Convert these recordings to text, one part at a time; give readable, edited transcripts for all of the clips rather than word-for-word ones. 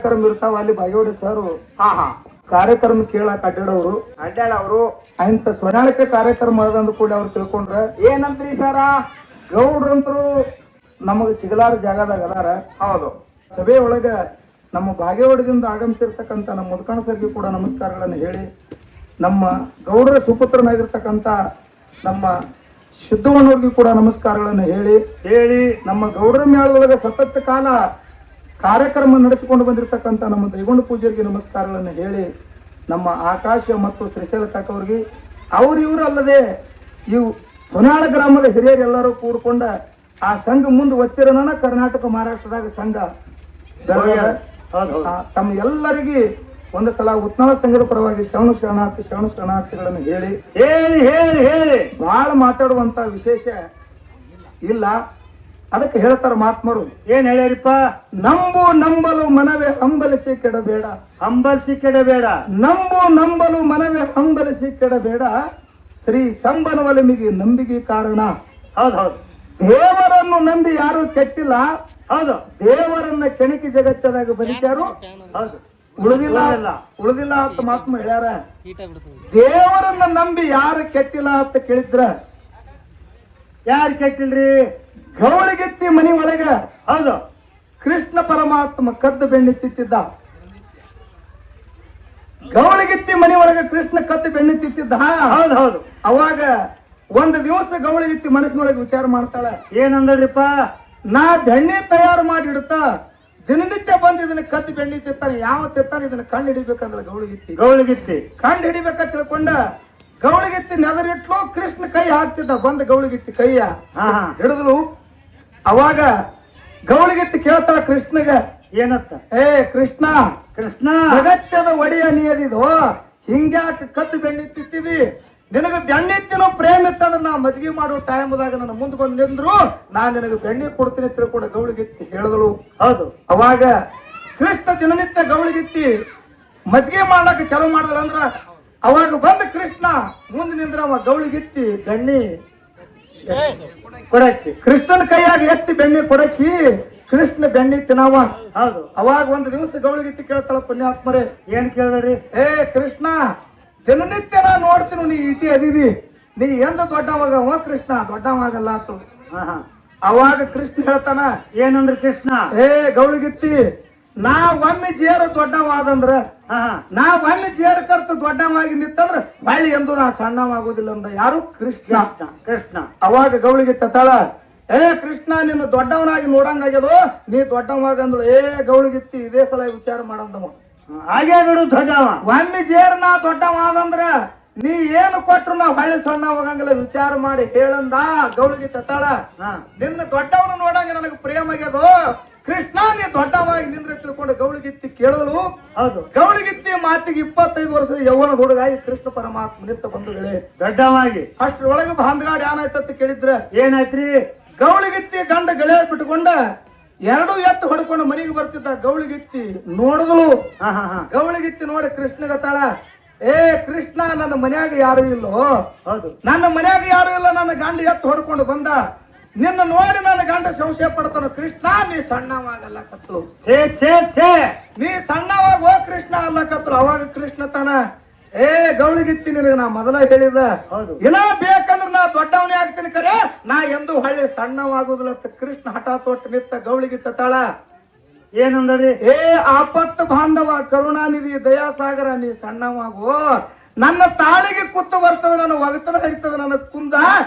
ಕಾರ್ಯಕ್ರಮ ಇರ್ತಾವ ಅಲ್ಲಿ ಬಾಗೇವಾಡಿ ಸರ್ ಹಾ ಹಾ ಕಾರ್ಯಕ್ರಮ ಕೇಳಕ್ ಅಡ್ಡಾಡವ್ರು ಅವರು ಅಂತ ಸ್ವರ್ಣಾಳಿಕೆ ಕಾರ್ಯಕ್ರಮ ಅದಂದು ಕೂಡ ಅವ್ರು ತಿಳ್ಕೊಂಡ್ರ ಏನಂತ್ರಿ ಸರ? ಗೌಡ್ರಂತರು ನಮಗ್ ಸಿಗಲಾರ ಜಾಗದಾಗ ಅದಾರ. ಹೌದು. ಸಭೆ ಒಳಗ ನಮ್ಮ ಬಾಗೇವಾಡದಿಂದ ಆಗಮಿಸಿರ್ತಕ್ಕಂಥ ನಮ್ಮ ಮುದ್ಕಣ ಸರ್ಗೆ ಕೂಡ ನಮಸ್ಕಾರಗಳನ್ನು ಹೇಳಿ, ನಮ್ಮ ಗೌಡರ ಸುಪುತ್ರನಾಗಿರ್ತಕ್ಕಂಥ ನಮ್ಮ ಸಿದ್ದವಣ್ಣವ್ರಿಗೂ ಕೂಡ ನಮಸ್ಕಾರಗಳನ್ನು ಹೇಳಿ ನಮ್ಮ ಗೌಡರ ಮೇಳದೊಳಗೆ ಸತತ ಕಾಲ ಕಾರ್ಯಕ್ರಮ ನಡೆಸಿಕೊಂಡು ಬಂದಿರತಕ್ಕಂಥ ನಮ್ಮ ದೈಗೊಂಡ ಪೂಜೆಗೆ ನಮಸ್ಕಾರಗಳನ್ನು ಹೇಳಿ, ನಮ್ಮ ಆಕಾಶ ಮತ್ತು ಶ್ರೀಶೈಲ ಕಾಕವ್ರಿಗೆ ಇವರು ಅಲ್ಲದೆ ಇವು ಸೊನಾಳ ಗ್ರಾಮದ ಹಿರಿಯರೆಲ್ಲರೂ ಕೂಡ್ಕೊಂಡ ಆ ಸಂಘ ಮುಂದೆ ಒತ್ತಿರೋನ ಕರ್ನಾಟಕ ಮಹಾರಾಷ್ಟ್ರದಾಗ ಸಂಘ ತಮ್ಮ ಎಲ್ಲರಿಗೆ ಒಂದು ಸಲ ಉತ್ನಾಳ ಸಂಘದ ಪರವಾಗಿ ಶರಣ ಶರಣಾರ್ಥಿಗಳನ್ನು ಹೇಳಿ ಬಹಳ ಮಾತಾಡುವಂತ ವಿಶೇಷ ಇಲ್ಲ. ಅದಕ್ಕೆ ಹೇಳ್ತಾರ ಮಹಾತ್ಮರು, ಏನ್ ಹೇಳ್ಯಾರಿಪ್ಪ? ನಂಬಲು ಮನವೇ ಹಂಬಲಿಸಿ ಕೆಡಬೇಡ, ನಂಬಲು ಮನವೇ ಹಂಬಲಿಸಿ ಕೆಡಬೇಡ, ಶ್ರೀ ಸಂಬನ ಒಲಮಿಗೆ ನಂಬಿಕೆ ಕಾರಣ. ಹೌದು. ದೇವರನ್ನು ನಂಬಿ ಯಾರು ಕೆಟ್ಟಿಲ್ಲ. ಹೌದು. ದೇವರನ್ನ ಕೆಣಕಿ ಜಗತ್ತದಾಗ ಬರೀತಾರು. ಹೌದು. ಉಳಿದಿಲ್ಲ ಅಂತ ಮಹಾತ್ಮ ಹೇಳ್ಯಾರ. ದೇವರನ್ನ ನಂಬಿ ಯಾರು ಕೆಟ್ಟಿಲ್ಲ ಅಂತ ಕೇಳಿದ್ರ, ಯಾರು ಕೆಟ್ಟಿಲ್ರಿ? ಗೌಳಿಗೆತ್ತಿ ಮನಿ ಒಳಗ ಹೌದು ಕೃಷ್ಣ ಪರಮಾತ್ಮ ಕದ್ದು ಬೆಣ್ಣೆ ತಿತ್ತಿದ್ದ. ಗೌಳಿಗೆತ್ತಿ ಮನಿ ಒಳಗ ಕೃಷ್ಣ ಕದ್ದು ಬೆಣ್ಣೆ ತಿತ್ತಿದ್ದ. ಹೌದು. ಅವಾಗ ಒಂದು ದಿವಸ ಗೌಳಿಗೆತ್ತಿ ಮನಸ್ಸಿನೊಳಗೆ ವಿಚಾರ ಮಾಡ್ತಾಳೆ. ಏನಂದ್ರಿಪ್ಪ? ನಾ ಬೆಣ್ಣೆ ತಯಾರು ಮಾಡಿ ಇಡ್ತ ದಿನನಿತ್ಯ ಬಂದು ಇದನ್ನ ಕದ್ದು ಬೆಣ್ಣೆ ತಿತ್ತಾನೆ, ಯಾವ ತಿತ್ತಾನೆ ಇದನ್ನ ಕಂಡು ಹಿಡಿಬೇಕಂದ್ರೆ ಗೌಳಿಗೆತ್ತಿ ಕಂಡು ಹಿಡಿಬೇಕಂತ ತಿಳ್ಕೊಂಡ ಗೌಳಿಗೆತ್ತಿ ನೆದರಿಟ್ಲು. ಕೃಷ್ಣ ಕೈ ಹಾಕ್ತಿದ್ದ, ಬಂದ ಗೌಳಿಗೆತ್ತಿ ಕೈಯ ಹಿಡಿದ್ಲು. ಅವಾಗ ಗೌಳಿಗೆತ್ತಿ ಕೇಳ್ತಾಳ ಕೃಷ್ಣಗ, ಏನತ್ತ? ಕೃಷ್ಣ ಅಗತ್ಯದ ಒಡೆಯ ನೀದಿದು, ಹಿಂಗ್ಯಾಕ ಕದ್ದು ಬೆಣ್ಣೆ ತಿತ್ತಿದಿ? ನಿನಗ ಬೆಣ್ಣೆತ್ತಿನೋ ಪ್ರೇಮ ಇತ್ತಂದ್ರ ನಾ ಮಜ್ಗಿ ಮಾಡೋ ಟೈಮ್ದಾಗ ನನ್ನ ಮುಂದೆ ಬಂದು ನಿಂದ್ರು ನಾ ನಿನಗೆ ಬೆಣ್ಣೆ ಕೊಡ್ತೀನಿ ತಿಳ್ಕೊಂಡ ಗೌಳಿಗೆತ್ತಿ ಹೇಳಿದಳು. ಹೌದು. ಅವಾಗ ಕೃಷ್ಣ ದಿನನಿತ್ಯ ಗೌಳಿಗೆತ್ತಿ ಮಜ್ಗಿ ಮಾಡ್ಲಕ್ಕ ಚಾಲು ಮಾಡಿದ್ರ ಅಂದ್ರ ಅವಾಗ ಬಂದ ಕೃಷ್ಣ ಮುಂದೆ ನಿಂದ್ರ ಅವ ಗೌಳಿಗೆತ್ತಿ ಬೆಣ್ಣೆ ಕೊಡಕ್ಕಿ ಕೃಷ್ಣನ ಕೈಯಾಗ ಎತ್ತಿ ಬೆಣ್ಣೆ ಕೊಡಕ್ಕಿ ಕೃಷ್ಣ ಬೆಣ್ಣೆ ತಿನ್ನವ. ಹೌದು. ಅವಾಗ ಒಂದು ದಿವಸ ಗೌಳಿಗೆತ್ತಿ ಕೇಳ್ತಾಳ, ಪುಣ್ಯಾತ್ಮರೇ ಏನ್ ಕೇಳಿದ್ರಿ? ಕೃಷ್ಣ, ದಿನನಿತ್ಯ ನಾ ನೋಡ್ತೀನಿ ನೀ ಇಟಿ ಅದಿದಿ, ನೀ ಎಂದ ದೊಡ್ಡವಾಗ ಕೃಷ್ಣ ದೊಡ್ಡವಾಗಲ್ಲ ಅಂತ. ಅವಾಗ ಕೃಷ್ಣ ಹೇಳ್ತಾನ, ಏನಂದ್ರ ಕೃಷ್ಣ? ಗೌಳಿಗೆತ್ತಿ, ನಾ ಒಮ್ಮೆ ಜೇರ ದೊಡ್ಡವಾದಂದ್ರ, ನಾ ಒಮ್ಮೆ ಜೇರ ಕರ್ತ ದೊಡ್ಡವಾಗಿ ನಿತ್ತಂದ್ರ ಬಳ್ಳಿ ಎಂದು ನಾ ಸಣ್ಣವಾಗುದಿಲ್ಲ ಅಂದ. ಯಾರು? ಕೃಷ್ಣ. ಅವಾಗ ಗೌಳಿಗೆತ್ತಿ ತಾಳ, ಕೃಷ್ಣ ನಿನ್ನ ದೊಡ್ಡವನಾಗಿ ನೋಡಂಗಾಗ್ಯದು, ನೀ ದೊಡ್ಡವಾಗಂದ್ರು. ಗೌಳಿಗೆತ್ತಿ ಇದೇ ಸಲ ವಿಚಾರ ಮಾಡಂದವ. ಹಾಗೆ ಬಿಡು ಧ್ವಜವ, ಒಮ್ಮೆ ಜೇರ್ ನಾ ದೊಡ್ಡವಾದಂದ್ರ ನೀ ಏನು ಕೊಟ್ರು ನಾ ಹೊಳ್ಳಿ ಸಣ್ಣ ಹೋಗಂಗಿಲ್ಲ, ವಿಚಾರ ಮಾಡಿ ಹೇಳಂದ. ಗೌಳಿಗೆತ್ತಿ ತಾಳ, ನಿನ್ನ ದೊಡ್ಡವನು ನೋಡಂಗ ನನಗೆ ಪ್ರೇಮ ಆಗ್ಯದು, ಕೃಷ್ಣ ನೀ ದೊಡ್ಡವಾಗಿ ನಿಂದ್ರೆ ತಿಳ್ಕೊಂಡು ಗೌಳಿಗೆತ್ತಿ ಕೇಳಲು. ಹೌದು. ಗೌಳಿಗೆತ್ತಿ ಮಾತಿಗೆ 25 ವರ್ಷದ ಯೌವನ ಹುಡುಗಾಯಿ ಕೃಷ್ಣ ಪರಮಾತ್ಮ ನಿತ್ತ ಬಂಧುಗಳೇ ದೊಡ್ಡವಾಗಿ. ಅಷ್ಟ್ರೊಳಗೆ ಬಾಂಧಗಾಡಿ ಏನಾಯ್ತಂತ ಕೇಳಿದ್ರ, ಏನಾಯ್ತ್ರಿ? ಗೌಳಿಗೆತ್ತಿ ಗಂಡ ಗೆಳೆಯ ಬಿಟ್ಕೊಂಡ ಎರಡು ಎತ್ತು ಹೊಡ್ಕೊಂಡು ಮನೆಗೆ ಬರ್ತಿದ್ದ. ಗೌಳಿಗೆತ್ತಿ ನೋಡಿದ್ಲು. ಗೌಳಿಗೆತ್ತಿ ನೋಡಿ ಕೃಷ್ಣಗತ್ತಾಳ, ಕೃಷ್ಣ, ನನ್ನ ಮನ್ಯಾಗ ಯಾರು ಇಲ್ಲೋ? ಹೌದು. ನನ್ನ ಮನ್ಯಾಗ ಯಾರು ಇಲ್ಲ, ನನ್ನ ಗಂಡ ಎತ್ತು ಹೊಡ್ಕೊಂಡು ಬಂದ, ನಿನ್ನ ನೋಡಿ ನನ್ನ ಗಂಡ ಸಂಶಯ ಪಡ್ತಾನ. ಕೃಷ್ಣ ನೀ ಸಣ್ಣವಾಗಲ್ಲ ಕತ್ಲು, ನೀ ಸಣ್ಣವಾಗ ಕೃಷ್ಣ ಅಲ್ಲ ಕತ್ಲು. ಅವಾಗ ಕೃಷ್ಣ ತಾನ, ಗೌಳಿಗೆತ್ತಿ ನಿನಗೆ ನಾ ಮೊದಲ ಹೇಳಿದ, ಇನ್ನ ಬೇಕಂದ್ರ ನಾ ದೊಡ್ಡವನೇ ಆಗ್ತೀನಿ, ಕರೆ ನಾ ಎಂದು ಹಳ್ಳಿ ಸಣ್ಣವಾಗುದಿಲ್ಲ. ಕೃಷ್ಣ ಹಠ ತೊಟ್ಟು ನಿತ್ತ. ಗೌಳಿಗೆತ್ತಿ ತಾಳ, ಏನಂದ್ರಿ? ಆಪತ್ತು ಬಾಂಧವ ಕರುಣಾನಿಧಿ ದಯಾಸಾಗರ, ನೀ ಸಣ್ಣವಾಗು, ನನ್ನ ತಾಳಿಗೆ ಕುತ್ತು ಬರ್ತದ, ನನ್ನ ಒಗತನ ಹರಿತದ, ನನ್ನ ಕುಂದ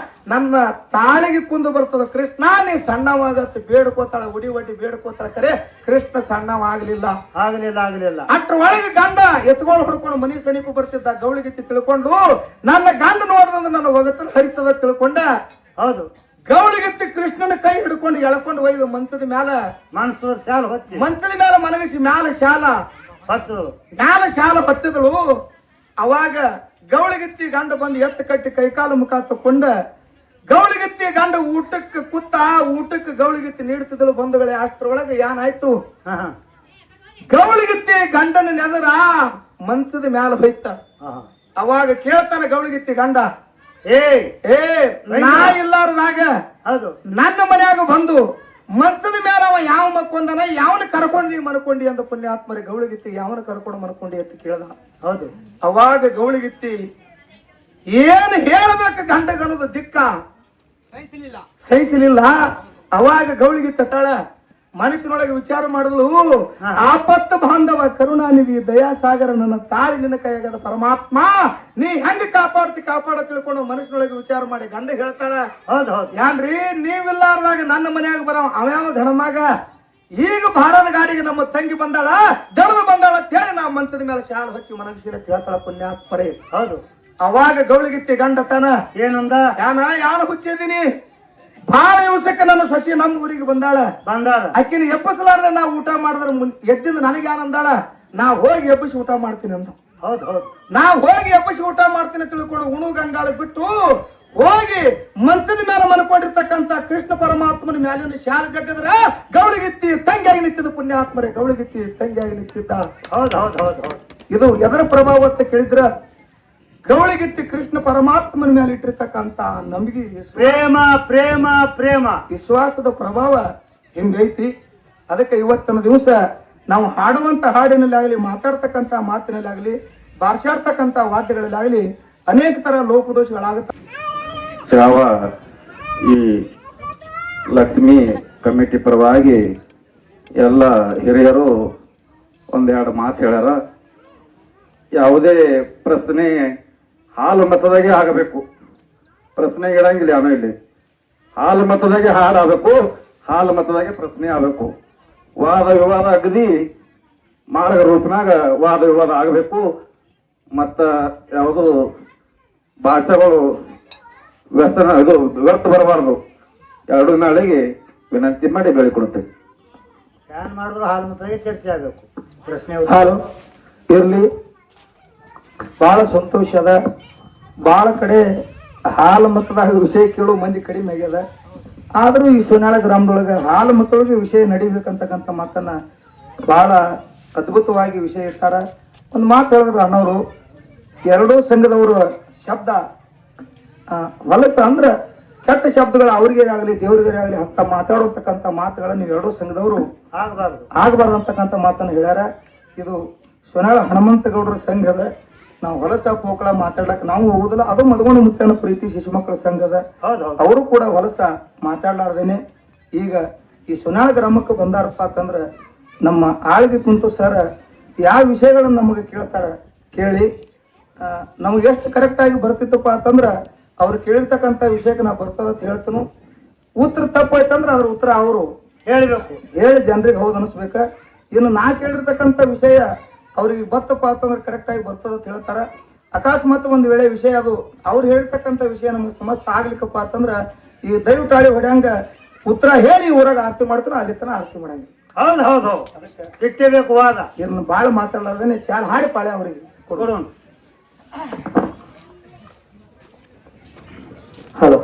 ನನ್ನ ತಾಳಿಗೆ ಕುಂದು ಬರ್ತದ. ಕೃಷ್ಣ ನೀ ಸಣ್ಣವಾಗತ್ತ ಬೇಡ್ಕೋತಾಳ, ಉಡಿ ಒಡ್ಡಿ ಬೇಡ್ಕೋತಾಳ. ಕರೆ ಕೃಷ್ಣ ಸಣ್ಣವಾಗ್ಲಿಲ್ಲ. ಅಷ್ಟ್ರ ಒಳಗೆ ಗಂಡ ಎತ್ಕೊಂಡು ಹೊಡ್ಕೊಂಡು ಮನಿ ಸಮೀಪ ಬರ್ತಿದ್ದ. ಗೌಳಿಗೆತ್ತಿ ತಿಳ್ಕೊಂಡು ನನ್ನ ಗಂಡ ನೋಡ್ದಂದ್ರೆ ನನ್ನ ಒಗತನ ಹರಿತದ ತಿಳ್ಕೊಂಡ. ಹೌದು. ಗೌಳಿಗೆತ್ತಿ ಕೃಷ್ಣನ ಕೈ ಹಿಡ್ಕೊಂಡು ಎಳ್ಕೊಂಡು ಒಯ್ದು ಮಂಚದ ಮ್ಯಾಲ ಮಂಚದ ಮ್ಯಾಲ ಮನಗಿಸಿ ಮ್ಯಾಲ ಶಾಲ ಹಚ್ಚಿದಳು. ಅವಾಗ ಗೌಳಿಗೆತ್ತಿ ಗಂಡ ಬಂದು ಎತ್ತು ಕಟ್ಟಿ ಕೈಕಾಲು ಮುಖ ತಕೊಂಡ ಗೌಳಿಗೆತ್ತಿ ಗಂಡ ಊಟಕ್ಕೆ ಕೂತ. ಊಟಕ್ಕೆ ಗೌಳಿಗೆತ್ತಿ ನೀಡ್ತಿದ್ದಳು. ಬಂಧುಗಳೇ, ಅಷ್ಟ್ರೊಳಗೆ ಏನಾಯ್ತು? ಗೌಳಿಗೆತ್ತಿ ಗಂಡನ ನೆದರ ಮಂಚದ ಮ್ಯಾಲ ಹೋಯ್ತ. ಅವಾಗ ಕೇಳ್ತಾನ ಗೌಳಿಗೆತ್ತಿ ಗಂಡ, ನಾ ಇಲ್ಲಾರದಾಗ ನನ್ನ ಮನ್ಯಾಗ ಬಂದು ಮಂಚದ ಮೇಲೆ ಅವ ಯಾವ ಮಕ್ಕೊಂದನ ಯಾವನ ಕರ್ಕೊಂಡು ನೀ ಮನ್ಕೊಂಡಿ ಅಂತ ಪುಣ್ಯಾತ್ಮರಿ ಗೌಳಿಗಿತ್ತಿ ಯಾವನ ಕರ್ಕೊಂಡು ಮನ್ಕೊಂಡಿ ಅಂತ ಕೇಳ್ದ. ಹೌದು. ಅವಾಗ ಗೌಳಿಗಿತ್ತಿ ಏನ್ ಹೇಳ್ಬೇಕು ಗಂಡಗನದ ದಿಕ್ಕ ಸಹಿಸಲಿಲ್ಲ. ಅವಾಗ ಗೌಳಿಗಿತ್ತ ತಾಳ ಮನಸ್ಸಿನೊಳಗೆ ವಿಚಾರ ಮಾಡಿದ್ಲು, ಆಪತ್ತು ಬಾಂಧವ ಕರುಣಾನಿಧಿ ದಯಾಸಾಗರ ನನ್ನ ತಾಳಿ ನಿನ್ನ ಕೈಯಾಗದ ಪರಮಾತ್ಮ ನೀ ಹೆಂಗ ಕಾಪಾಡ ತಿಳ್ಕೊಂಡು ಮನಸ್ಸಿನೊಳಗೆ ವಿಚಾರ ಮಾಡಿ ಗಂಡ ಹೇಳ್ತಾಳ. ಹೌದು ಹೌದು. ಯಾನ್ರಿ ನೀವಿಲ್ಲಾರ್ದಾಗ ನನ್ನ ಮನ್ಯಾಗ ಬರವ ಅವ್ಯಾವ ಗಣಮಾಗ ಈಗ ಭಾರತ ಗಾಡಿಗೆ ನಮ್ಮ ತಂಗಿ ಬಂದಾಳ ದಡದ ಬಂದಾಳ ಅಂತ ಹೇಳಿ ನಾ ಮಂಚದ ಮೇಲೆ ಶಾಲು ಹಚ್ಚಿ ಮನಗಿಸಿರ ಹೇಳ್ತಾಳ ಪುಣ್ಯಾತ್ಮರೇ. ಹೌದು. ಅವಾಗ ಗೌಳಿಗಿತ್ತಿ ಗಂಡ ತನ ಏನಂದ? ಯಾನ ಹುಚ್ಚಿದೀನಿ ಬಹಳ ದಿವಸಕ್ಕೆ ನನ್ನ ಸೊಸಿ ನಮ್ಮ ಊರಿಗೆ ಬಂದಾಳ ಆಕಿನ ಎಬ್ಬಸಲಾರ್ದ ನಾ ಊಟ ಮಾಡಿದ್ರ ಎದ್ದಿಂದ ನನಗೆ ಯಾನಂದಾಳ ನಾ ಹೋಗಿ ಎಬ್ಬಿಸಿ ಊಟ ಮಾಡ್ತೀನಿ ಅಂತ. ಹೌದು ಹೌದು. ನಾ ಹೋಗಿ ಎಬ್ಬಿಸಿ ಊಟ ಮಾಡ್ತೀನಿ ತಿಳ್ಕೊಂಡು ಉಣು ಗಂಗಾಳ ಬಿಟ್ಟು ಹೋಗಿ ಮಂಚದ ಮೇಲೆ ಮನ್ಕೊಂಡಿರ್ತಕ್ಕಂತ ಕೃಷ್ಣ ಪರಮಾತ್ಮನ ಮ್ಯಾಲಿನ ಶಾಲ ಜಗದ್ರ ಗೌಳಿಗಿತ್ತಿ ತಂಗಿಯಾಗಿ ನಿಂತಿದ್ದ ಪುಣ್ಯಾತ್ಮರೇ. ಗೌಳಿಗಿತ್ತಿ ತಂಗಿಯಾಗಿ ನಿಂತಿದ್ದ. ಹೌದು ಹೌದು ಹೌದು ಹೌದು. ಇದು ಎದರ ಪ್ರಭಾವ ಅಂತ ಕೇಳಿದ್ರ ಗೌಳಿಗಿತ್ತಿ ಕೃಷ್ಣ ಪರಮಾತ್ಮನ ಮೇಲೆ ಇಟ್ಟಿರ್ತಕ್ಕಂತ ನಂಬಿಕೆ ಪ್ರೇಮ ಪ್ರೇಮ ಪ್ರೇಮ ವಿಶ್ವಾಸದ ಪ್ರಭಾವ ಹಿಂಗೈತಿ. ಅದಕ್ಕೆ ಇವತ್ತಿನ ದಿವಸ ನಾವು ಹಾಡುವಂತ ಹಾಡಿನಲ್ಲಿ ಆಗಲಿ ಮಾತಾಡ್ತಕ್ಕಂತ ಮಾತಿನಲ್ಲಿ ಆಗಲಿ ಬಾರ್ಸಾಡ್ತಕ್ಕಂತ ವಾದ್ಯಗಳಲ್ಲಾಗಲಿ ಅನೇಕ ತರ ಲೋಪದೋಷಗಳಾಗುತ್ತವೆ. ಯಾವ ಈ ಲಕ್ಷ್ಮಿ ಕಮಿಟಿ ಪರವಾಗಿ ಎಲ್ಲ ಹಿರಿಯರು ಒಂದೆರಡು ಮಾತು ಹೇಳ್ಯಾರ. ಯಾವುದೇ ಪ್ರಶ್ನೆ ಹಾಲು ಮತದಾಗೆ ಆಗಬೇಕು. ಪ್ರಶ್ನೆ ಇಡಂಗಿಲ್ಲ ಏನೋ ಇಲ್ಲಿ. ಹಾಲು ಮತದಾಗೆ ಹಾಲು ಆಗಬೇಕು, ಹಾಲು ಮತದಾಗೆ ಪ್ರಶ್ನೆ ಆಗಬೇಕು. ವಾದ ವಿವಾದ ಅಗದಿ ಮಾರ್ಗ ರೂಪನಾಗ ವಾದ ವಿವಾದ ಆಗಬೇಕು. ಮತ್ತ ಯಾವುದು ಭಾಷೆಗಳು ವ್ಯಸನ ಇದು ವ್ಯರ್ಥ ಬರಬಾರ್ದು. ಎರಡು ನಾಳೆಗೆ ವಿನಂತಿ ಮಾಡಿ ಬೆಳಿಕೊಡುತ್ತೇವೆ. ಏನ್ ಮಾಡಿದ್ರು ಹಾಲು ಮತದಾಗೆ ಚರ್ಚೆ ಆಗಬೇಕು. ಪ್ರಶ್ನೆ ಹಾಲು ಇರ್ಲಿ. ಬಹಳ ಸಂತೋಷ ಅದ. ಬಹಳ ಕಡೆ ಹಾಲು ಮತದಾಗ ವಿಷಯ ಕೇಳೋ ಮಂದಿ ಕಡಿಮೆ ಆಗ್ಯದ. ಆದ್ರೂ ಈ ಸೋನಾಳ ಗ್ರಾಮದೊಳಗೆ ಹಾಲು ಮತದೊಳಗೆ ವಿಷಯ ನಡಿಬೇಕಂತಕ್ಕಂಥ ಮಾತನ್ನ ಬಹಳ ಅದ್ಭುತವಾಗಿ ವಿಷಯ ಇರ್ತಾರ. ಒಂದು ಮಾತು ಹೇಳಿದ್ರು ಅಣ್ಣವರು, ಎರಡೂ ಸಂಘದವರು ಶಬ್ದ ಹೊಲಸ ಅಂದ್ರ ಕೆಟ್ಟ ಶಬ್ದಗಳು ಅವ್ರಿಗೆ ಆಗಲಿ ದೇವರಿಗೆ ಆಗಲಿ ಅಂತ ಮಾತಾಡತಕ್ಕಂಥ ಮಾತುಗಳನ್ನ ನೀವು ಎರಡೂ ಸಂಘದವರು ಆಗಬಾರ್ದು ಅಂತಕ್ಕಂಥ ಮಾತನ್ನ ಹೇಳ್ಯಾರ. ಇದು ಸೋನಾಳ ಹನುಮಂತಗೌಡರ ಸಂಘದ. ನಾವು ಹೊಲಸ ಪೋಕಳ ಮಾತಾಡ್ಲಕ್ ನಾವು ಹೋಗುದಿಲ್ಲ. ಅದು ಮದಗೊಂಡು ಮುತ್ತನ ಪ್ರೀತಿ ಶಿಶು ಮಕ್ಕಳ ಸಂಘದ. ಅವರು ಕೂಡ ಹೊಲಸ ಮಾತಾಡ್ಲಾರ್ದೇನೆ ಈಗ ಈ ಸೋನಾಳ ಗ್ರಾಮಕ್ಕೆ ಬಂದಾರಪ್ಪ ಅಂತಂದ್ರ ನಮ್ಮ ಆಳ್ಗೆ ಕುಂತು ಸರ್ ಯಾವ ವಿಷಯಗಳನ್ನ ನಮಗೆ ಕೇಳ್ತಾರ ಕೇಳಿ ನಮ್ಗೆ ಎಷ್ಟು ಕರೆಕ್ಟ್ ಆಗಿ ಬರ್ತಿತ್ತಪ್ಪ ಅಂತಂದ್ರ ಅವ್ರು ಕೇಳಿರ್ತಕ್ಕಂಥ ವಿಷಯಕ್ಕೆ ನಾ ಬರ್ತದ ಅಂತ ಹೇಳ್ತನು. ಉತ್ತರ ತಪ್ಪಾಯ್ತಂದ್ರ ಅದ್ರ ಉತ್ತರ ಅವರು ಹೇಳ್ಬೇಕು, ಹೇಳಿ ಜನರಿಗೆ ಹೌದು ಅನಿಸ್ಬೇಕ. ಇನ್ನು ನಾ ಕೇಳಿರ್ತಕ್ಕಂಥ ವಿಷಯ ಅವ್ರಿಗೆ ಬತ್ತಪ್ಪ ಅಂತಂದ್ರೆ ಕರೆಕ್ಟ್ ಆಗಿ ಬರ್ತದ ಅಂತ ಹೇಳ್ತಾರ. ಅಕಸ್ಮಾತ್ ಒಂದು ವೇಳೆ ವಿಷಯ ಅದು ಅವ್ರು ಹೇಳ್ತಕ್ಕಂಥ ವಿಷಯ ನಮ್ಗೆ ಸಮಸ್ತ ಆಗ್ಲಿಕ್ಕಪ್ಪ ಅಂತಂದ್ರ ಈ ದಯವಿಟ್ಟು ಹೊಡ್ಯಾಂಗ ಉತ್ತರ ಹೇಳಿ ಊರಾಗ ಆರತಿ ಮಾಡ್ತಾರ ಅಲ್ಲಿ ತನ ಆರತಿ ಮಾಡಂಗ. ಹೌದು ಹೌದು. ಇಟ್ಟೇಬೇಕು ವಾದ. ಇದನ್ನ ಬಾಳ ಮಾತಾಡಲಾರ್ದೇನೆ ಚಾಲ್ ಹಾಡಿ ಪಾಳೆ ಅವರಿಗೆ ಕೊಡೋಣ. ಹಲೋ.